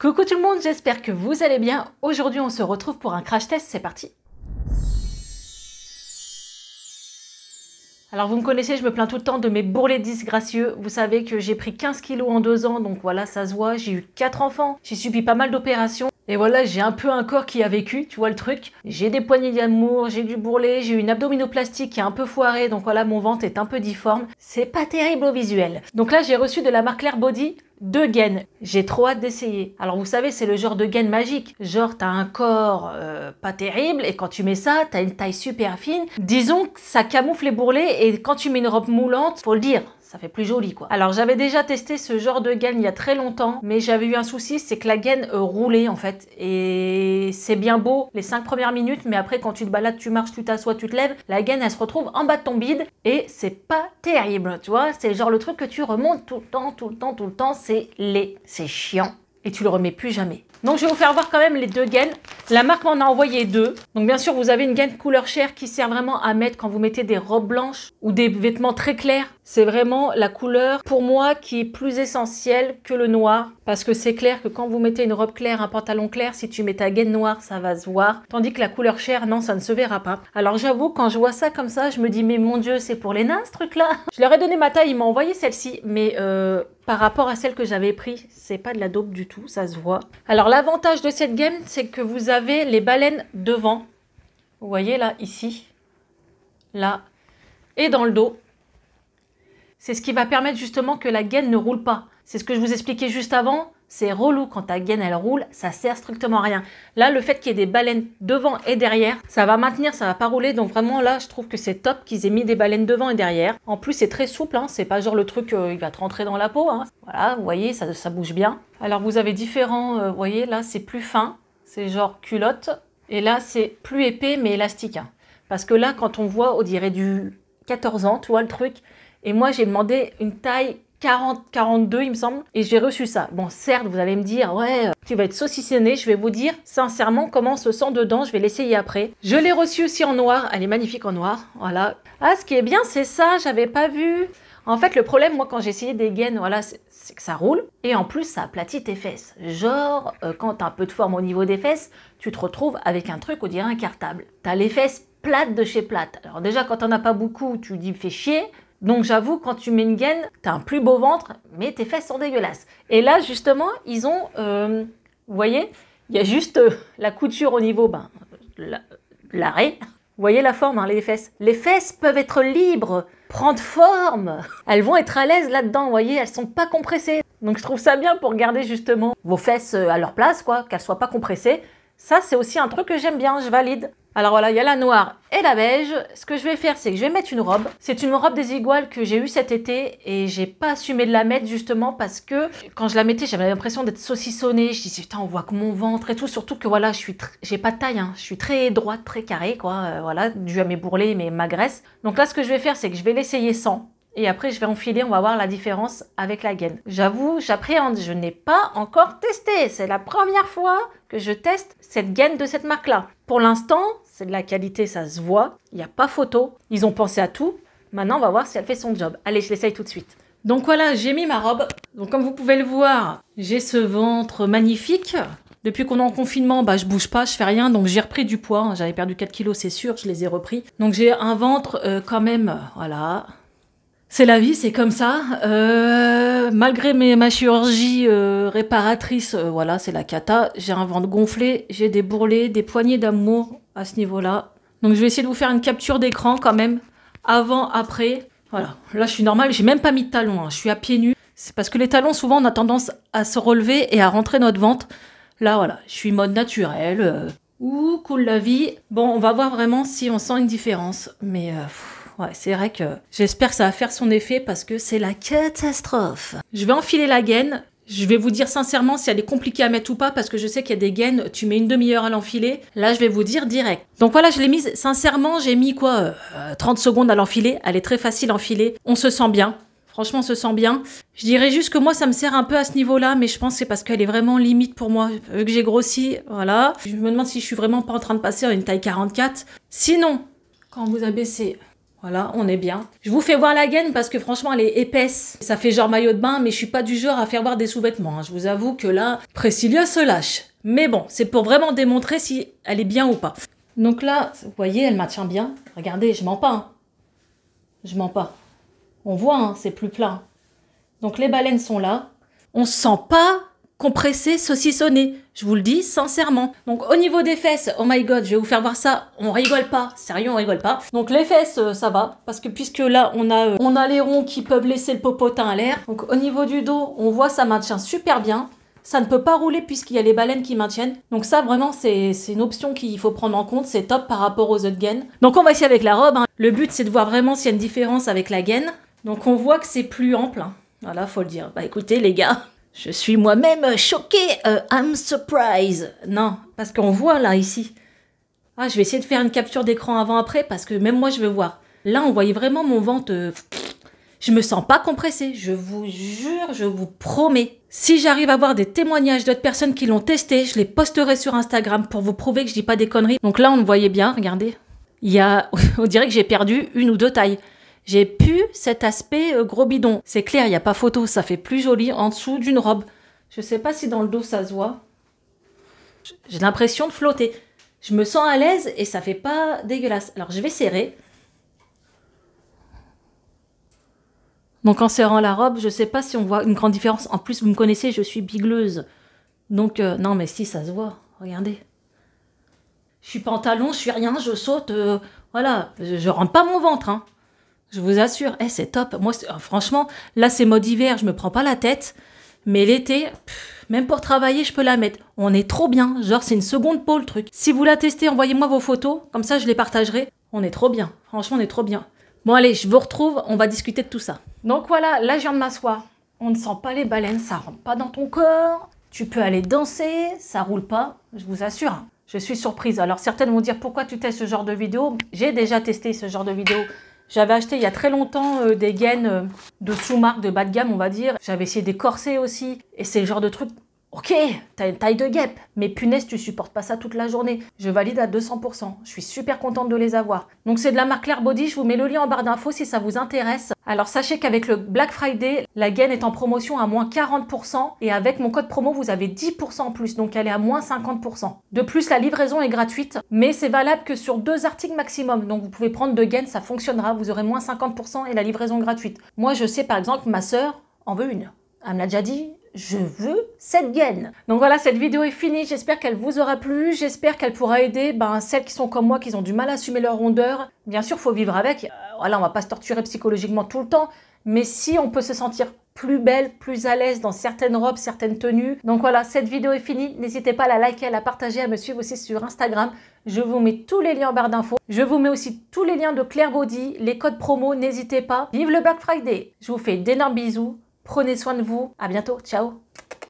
Coucou tout le monde, j'espère que vous allez bien. Aujourd'hui, on se retrouve pour un crash test, c'est parti. Alors vous me connaissez, je me plains tout le temps de mes bourrelets disgracieux. Vous savez que j'ai pris 15 kilos en 2 ans, donc voilà, ça se voit. J'ai eu 4 enfants, j'ai subi pas mal d'opérations. Et voilà, j'ai un peu un corps qui a vécu, tu vois le truc. J'ai des poignées d'amour, j'ai du bourrelet, j'ai eu une abdominoplastie qui est un peu foirée, donc voilà, mon ventre est un peu difforme. C'est pas terrible au visuel. Donc là, j'ai reçu de la marque Claire Body 2 gaines. J'ai trop hâte d'essayer. Alors vous savez, c'est le genre de gaine magique. Genre, t'as un corps pas terrible, et quand tu mets ça, t'as une taille super fine. Disons que ça camoufle les bourrelets, et quand tu mets une robe moulante, faut le dire, ça fait plus joli quoi. Alors j'avais déjà testé ce genre de gaine il y a très longtemps, mais j'avais eu un souci, c'est que la gaine roulait en fait. Et c'est bien beau les 5 premières minutes, mais après quand tu te balades, tu marches, tu t'assois, tu te lèves, la gaine elle se retrouve en bas de ton bide et c'est pas terrible, tu vois. C'est genre le truc que tu remontes tout le temps, tout le temps, tout le temps, c'est laid, c'est chiant. Et tu le remets plus jamais. Donc je vais vous faire voir quand même les 2 gaines. La marque m'en a envoyé 2. Donc bien sûr vous avez une gaine couleur chair qui sert vraiment à mettre quand vous mettez des robes blanches ou des vêtements très clairs. C'est vraiment la couleur pour moi qui est plus essentielle que le noir. Parce que c'est clair que quand vous mettez une robe claire, un pantalon clair, si tu mets ta gaine noire ça va se voir. Tandis que la couleur chair, non, ça ne se verra pas. Alors j'avoue, quand je vois ça comme ça, je me dis mais mon Dieu, c'est pour les nains ce truc là. Je leur ai donné ma taille, ils m'ont envoyé celle-ci. Mais par rapport à celle que j'avais pris, c'est pas de la dope du tout, ça se voit. Alors l'avantage de cette gaine, c'est que vous avez les baleines devant. Vous voyez là, ici, là, et dans le dos. C'est ce qui va permettre justement que la gaine ne roule pas. C'est ce que je vous expliquais juste avant. C'est relou quand ta gaine elle roule, ça sert strictement à rien. Là, le fait qu'il y ait des baleines devant et derrière, ça va maintenir, ça va pas rouler. Donc vraiment là, je trouve que c'est top qu'ils aient mis des baleines devant et derrière. En plus, c'est très souple, hein. C'est pas genre le truc, il va te rentrer dans la peau. Hein. Voilà, vous voyez, ça bouge bien. Alors vous avez différents, vous voyez, là c'est plus fin, c'est genre culotte. Et là, c'est plus épais mais élastique. Hein. Parce que là, quand on voit, on dirait du 14 ans, tu vois le truc. Et moi, j'ai demandé une taille 40-42, il me semble, et j'ai reçu ça. Bon, certes, vous allez me dire, ouais, tu vas être saucissonné. Je vais vous dire sincèrement comment on se sent dedans. Je vais l'essayer après. Je l'ai reçue aussi en noir. Elle est magnifique en noir. Voilà. Ah, ce qui est bien, c'est ça. J'avais pas vu. En fait, le problème, moi, quand j'ai essayé des gaines, voilà, c'est que ça roule. Et en plus, ça aplatit tes fesses. Genre, quand t'as un peu de forme au niveau des fesses, tu te retrouves avec un truc, on dirait un cartable. T'as les fesses plates de chez plates. Alors déjà, quand t'en as pas beaucoup, tu dis, fais chier. Donc j'avoue, quand tu mets une gaine, t'as un plus beau ventre, mais tes fesses sont dégueulasses. Et là, justement, ils ont, vous voyez, il y a juste la couture au niveau, l'arrêt. Vous voyez la forme, hein, les fesses. Les fesses peuvent être libres, prendre forme. Elles vont être à l'aise là-dedans, vous voyez, elles sont pas compressées. Donc je trouve ça bien pour garder justement vos fesses à leur place, quoi, qu'elles soient pas compressées. Ça, c'est aussi un truc que j'aime bien, je valide. Alors voilà, il y a la noire et la beige. Ce que je vais faire, c'est que je vais mettre une robe. C'est une robe des Iguales que j'ai eue cet été et j'ai pas assumé de la mettre justement parce que quand je la mettais, j'avais l'impression d'être saucissonnée. Je disais, putain, on voit que mon ventre et tout. Surtout que voilà, j'ai pas de taille, hein. Je suis très droite, très carrée, quoi. Voilà, dû à mes bourrelets, ma graisse. Donc là, ce que je vais faire, c'est que je vais l'essayer sans. Et après, je vais enfiler, on va voir la différence avec la gaine. J'avoue, j'appréhende, je n'ai pas encore testé. C'est la première fois que je teste cette gaine de cette marque-là. Pour l'instant, c'est de la qualité, ça se voit. Il n'y a pas photo. Ils ont pensé à tout. Maintenant, on va voir si elle fait son job. Allez, je l'essaye tout de suite. Donc voilà, j'ai mis ma robe. Donc comme vous pouvez le voir, j'ai ce ventre magnifique. Depuis qu'on est en confinement, je bouge pas, je fais rien, donc j'ai repris du poids. J'avais perdu 4 kilos, c'est sûr, je les ai repris. Donc j'ai un ventre quand même, voilà... C'est la vie, c'est comme ça. Malgré ma chirurgie réparatrice, voilà, c'est la cata. J'ai un ventre gonflé, j'ai des bourrelets, des poignées d'amour à ce niveau-là. Donc je vais essayer de vous faire une capture d'écran quand même, avant, après. Voilà, là je suis normale, j'ai même pas mis de talons, hein. Je suis à pieds nus. C'est parce que les talons, souvent, on a tendance à se relever et à rentrer notre ventre. Là, voilà, je suis mode naturel. Ouh, cool la vie. Bon, on va voir vraiment si on sent une différence. Mais... ouais, c'est vrai que j'espère que ça va faire son effet parce que c'est la catastrophe. Je vais enfiler la gaine. Je vais vous dire sincèrement si elle est compliquée à mettre ou pas parce que je sais qu'il y a des gaines, tu mets une demi-heure à l'enfiler. Là, je vais vous dire direct. Donc voilà, je l'ai mise. Sincèrement, j'ai mis 30 secondes à l'enfiler. Elle est très facile à enfiler. On se sent bien. Franchement, on se sent bien. Je dirais juste que moi, ça me sert un peu à ce niveau-là, mais je pense que c'est parce qu'elle est vraiment limite pour moi. Vu que j'ai grossi, voilà. Je me demande si je suis vraiment pas en train de passer à une taille 44. Sinon, quand vous abaissez... Voilà, on est bien. Je vous fais voir la gaine parce que franchement, elle est épaisse. Ça fait genre maillot de bain, mais je suis pas du genre à faire voir des sous-vêtements. Hein. Je vous avoue que là, Priscilla se lâche. Mais bon, c'est pour vraiment démontrer si elle est bien ou pas. Donc là, vous voyez, elle maintient bien. Regardez, je mens pas. Hein. Je mens pas. On voit, hein, c'est plus plat. Donc les baleines sont là. On se sent pas compressé, saucissonné. Je vous le dis sincèrement. Donc au niveau des fesses, oh my god, je vais vous faire voir ça. On rigole pas. Sérieux, on rigole pas. Donc les fesses, ça va. Parce que puisque là, on a les ronds qui peuvent laisser le popotin à l'air. Donc au niveau du dos, on voit ça maintient super bien. Ça ne peut pas rouler puisqu'il y a les baleines qui maintiennent. Donc ça, vraiment, c'est une option qu'il faut prendre en compte. C'est top par rapport aux autres gaines. Donc on va essayer avec la robe. Hein. Le but, c'est de voir vraiment s'il y a une différence avec la gaine. Donc on voit que c'est plus ample. Hein. Voilà, faut le dire. Bah écoutez, les gars, je suis moi-même choquée. I'm surprised. Non, parce qu'on voit là, ici. Ah, je vais essayer de faire une capture d'écran avant-après parce que même moi, je veux voir. Là, on voyait vraiment mon ventre... Je me sens pas compressée, je vous jure, je vous promets. Si j'arrive à avoir des témoignages d'autres personnes qui l'ont testé, je les posterai sur Instagram pour vous prouver que je dis pas des conneries. Donc là, on le voyait bien, regardez. On dirait que j'ai perdu 1 ou 2 tailles. J'ai plus cet aspect gros bidon. C'est clair, il n'y a pas photo, ça fait plus joli en dessous d'une robe. Je sais pas si dans le dos ça se voit. J'ai l'impression de flotter. Je me sens à l'aise et ça fait pas dégueulasse. Alors je vais serrer. Donc en serrant la robe, je sais pas si on voit une grande différence. En plus, vous me connaissez, je suis bigleuse. Donc non, mais si, ça se voit. Regardez. Je suis pantalon, je suis rien, je saute. Voilà, je rentre pas mon ventre. Hein. Je vous assure, c'est top. Moi, franchement, là, c'est mode hiver, je me prends pas la tête. Mais l'été, même pour travailler, je peux la mettre. On est trop bien. Genre, c'est une seconde peau, le truc. Si vous la testez, envoyez-moi vos photos. Comme ça, je les partagerai. On est trop bien. Franchement, on est trop bien. Bon, allez, je vous retrouve. On va discuter de tout ça. Donc voilà, là, je viens de m'asseoir. On ne sent pas les baleines. Ça rentre pas dans ton corps. Tu peux aller danser. Ça roule pas. Je vous assure. Je suis surprise. Alors, certaines vont dire, pourquoi tu testes ce genre de vidéo? J'ai déjà testé ce genre de vidéo. J'avais acheté il y a très longtemps des gaines de sous-marque, de bas de gamme, on va dire. J'avais essayé des corsets aussi. Et c'est le genre de truc, ok, t'as une taille de guêpe. Mais punaise, tu supportes pas ça toute la journée. Je valide à 200%. Je suis super contente de les avoir. Donc c'est de la marque Claire Body. Je vous mets le lien en barre d'infos si ça vous intéresse. Alors sachez qu'avec le Black Friday, la gaine est en promotion à moins 40%. Et avec mon code promo, vous avez 10% en plus. Donc elle est à moins 50%. De plus, la livraison est gratuite. Mais c'est valable que sur 2 articles maximum. Donc vous pouvez prendre 2 gaines, ça fonctionnera. Vous aurez moins 50% et la livraison gratuite. Moi, je sais par exemple, ma sœur en veut une. Elle me l'a déjà dit. Je veux cette gaine. Donc voilà, cette vidéo est finie. J'espère qu'elle vous aura plu. J'espère qu'elle pourra aider celles qui sont comme moi, qui ont du mal à assumer leur rondeur. Bien sûr, il faut vivre avec. Voilà, on va pas se torturer psychologiquement tout le temps. Mais si on peut se sentir plus belle, plus à l'aise dans certaines robes, certaines tenues. Donc voilà, cette vidéo est finie. N'hésitez pas à la liker, à la partager, à me suivre aussi sur Instagram. Je vous mets tous les liens en barre d'infos. Je vous mets aussi tous les liens de Claire Body, les codes promo. N'hésitez pas. Vive le Black Friday. Je vous fais d'énormes bisous. Prenez soin de vous. À bientôt. Ciao.